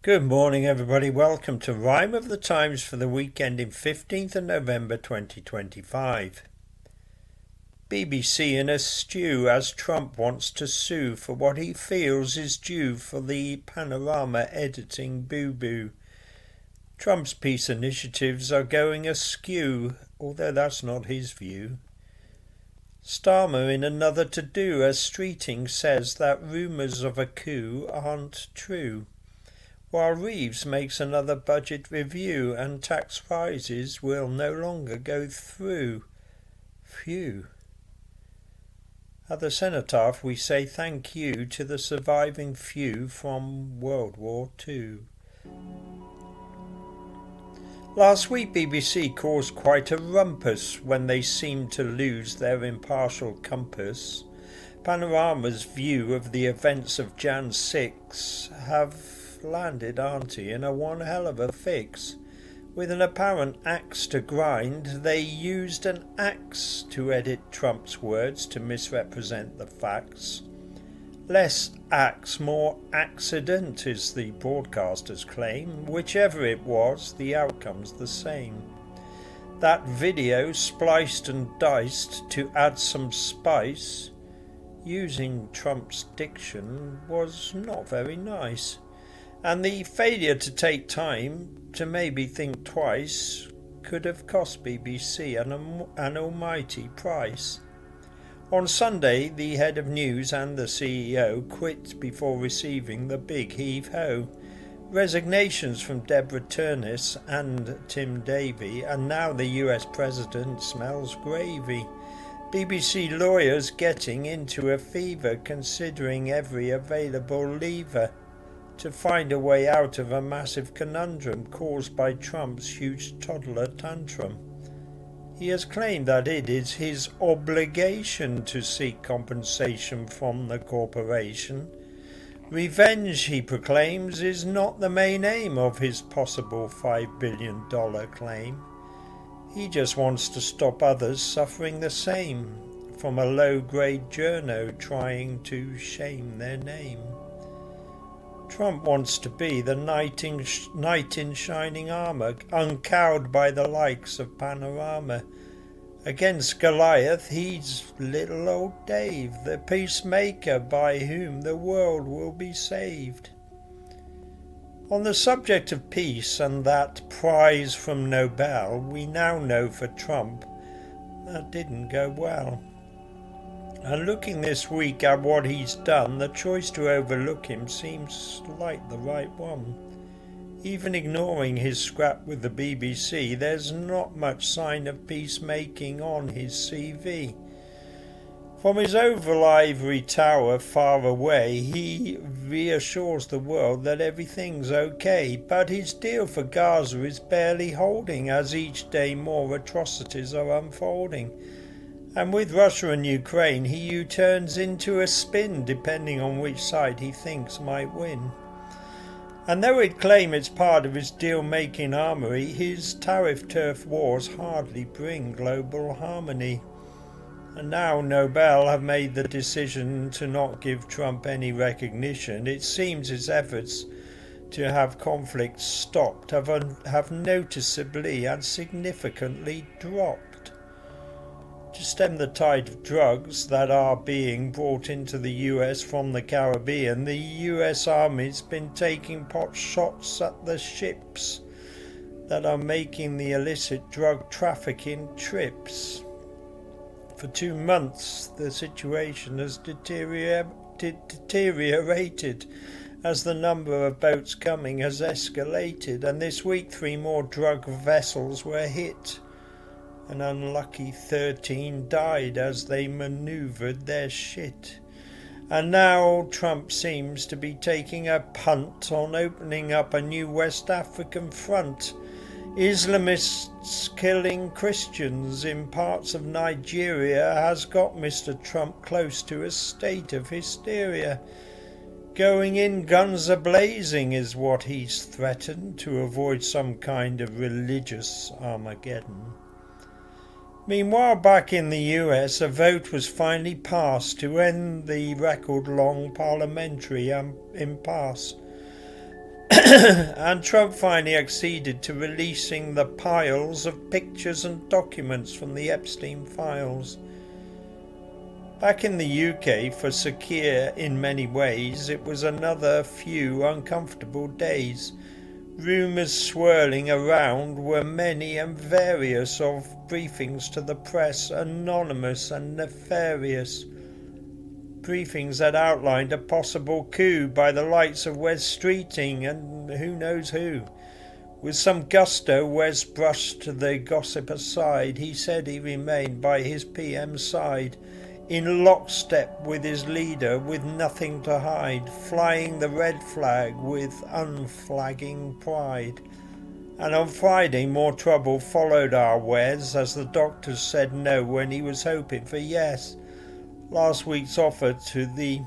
Good morning, everybody. Welcome to Rhyme of the Times for the weekend in 15th of November 2025. BBC in a stew as Trump wants to sue for what he feels is due for the Panorama editing booboo. Trump's peace initiatives are going askew, although that's not his view. Starmer in another to-do as Streeting says that rumours of a coup aren't true. While Reeves makes another budget review and tax rises will no longer go through. Phew. At the Cenotaph we say thank you to the surviving few from World War II. Last week BBC caused quite a rumpus when they seemed to lose their impartial compass. Panorama's view of the events of Jan 6 have landed auntie in a one hell of a fix. With an apparent axe to grind, they used an axe to edit Trump's words to misrepresent the facts. Less axe, more accident is the broadcaster's claim. Whichever it was, the outcome's the same. That video, spliced and diced to add some spice, using Trump's diction, was not very nice. And the failure to take time to maybe think twice could have cost BBC an almighty price. On Sunday, the head of news and the CEO quit before receiving the big heave-ho. Resignations from Deborah Turnis and Tim Davie, and now the US President smells gravy. BBC lawyers getting into a fever considering every available lever to find a way out of a massive conundrum caused by Trump's huge toddler tantrum. He has claimed that it is his obligation to seek compensation from the corporation. Revenge, he proclaims, is not the main aim of his possible $5 billion claim. He just wants to stop others suffering the same from a low-grade journo trying to shame their name. Trump wants to be the knight in shining armour, uncowed by the likes of Panorama. Against Goliath, he's little old Dave, the peacemaker by whom the world will be saved. On the subject of peace and that prize from Nobel, we now know for Trump that didn't go well. And looking this week at what he's done, the choice to overlook him seems like the right one. Even ignoring his scrap with the BBC, there's not much sign of peacemaking on his CV. From his oval ivory tower far away, he reassures the world that everything's okay, but his deal for Gaza is barely holding as each day more atrocities are unfolding. And with Russia and Ukraine, he U-turns into a spin depending on which side he thinks might win. And though he'd claim it's part of his deal-making armoury, his tariff-turf wars hardly bring global harmony. And now Nobel have made the decision to not give Trump any recognition. It seems his efforts to have conflict stopped have noticeably and significantly dropped. To stem the tide of drugs that are being brought into the US from the Caribbean, the US Army's been taking pot shots at the ships that are making the illicit drug trafficking trips. For 2 months, the situation has deteriorated as the number of boats coming has escalated, and this week 3 more drug vessels were hit. An unlucky 13 died as they manoeuvred their shit. And now Trump seems to be taking a punt on opening up a new West African front. Islamists killing Christians in parts of Nigeria has got Mr. Trump close to a state of hysteria. Going in guns a-blazing is what he's threatened to avoid some kind of religious Armageddon. Meanwhile, back in the US, a vote was finally passed to end the record-long parliamentary impasse. And Trump finally acceded to releasing the piles of pictures and documents from the Epstein files. Back in the UK, for Sir Keir in many ways, it was another few uncomfortable days. Rumours swirling around were many and various of briefings to the press, anonymous and nefarious. Briefings that outlined a possible coup by the likes of Wes Streeting and who knows who. With some gusto, Wes brushed the gossip aside. He said he remained by his PM's side, in lockstep with his leader, with nothing to hide, flying the red flag with unflagging pride. And on Friday more trouble followed our Wes, as the doctors said no when he was hoping for yes. Last week's offer to the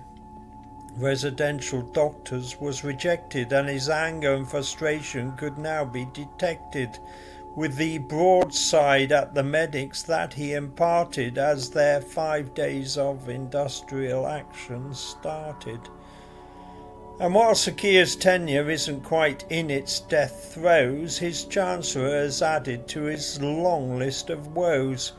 residential doctors was rejected, and his anger and frustration could now be detected with the broadside at the medics that he imparted as their 5 days of industrial action started. And while Sir Keir's tenure isn't quite in its death throes, his Chancellor has added to his long list of woes.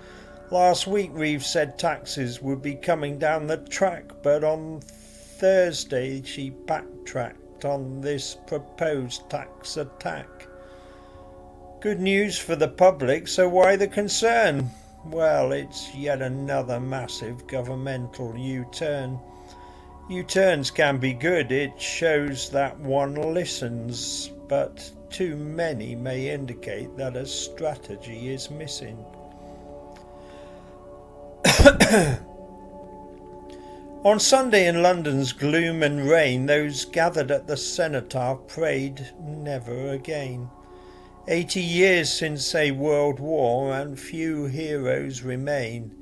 Last week Reeves said taxes would be coming down the track, but on Thursday she backtracked on this proposed tax attack. Good news for the public, so why the concern? Well, it's yet another massive governmental U-turn. U-turns can be good, it shows that one listens, but too many may indicate that a strategy is missing. On Sunday in London's gloom and rain, those gathered at the Cenotaph prayed never again. 80 years since a world war, and few heroes remain,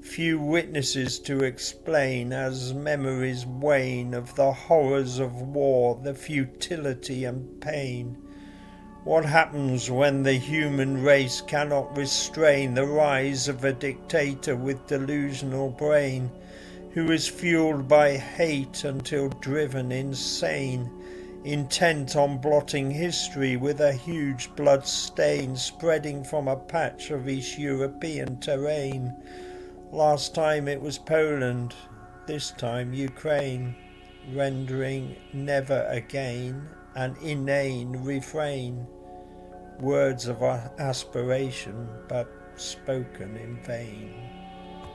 few witnesses to explain as memories wane of the horrors of war, the futility and pain. What happens when the human race cannot restrain the rise of a dictator with delusional brain, who is fueled by hate until driven insane, intent on blotting history with a huge blood stain spreading from a patch of East European terrain. Last time it was Poland, this time Ukraine, rendering never again an inane refrain, words of aspiration but spoken in vain.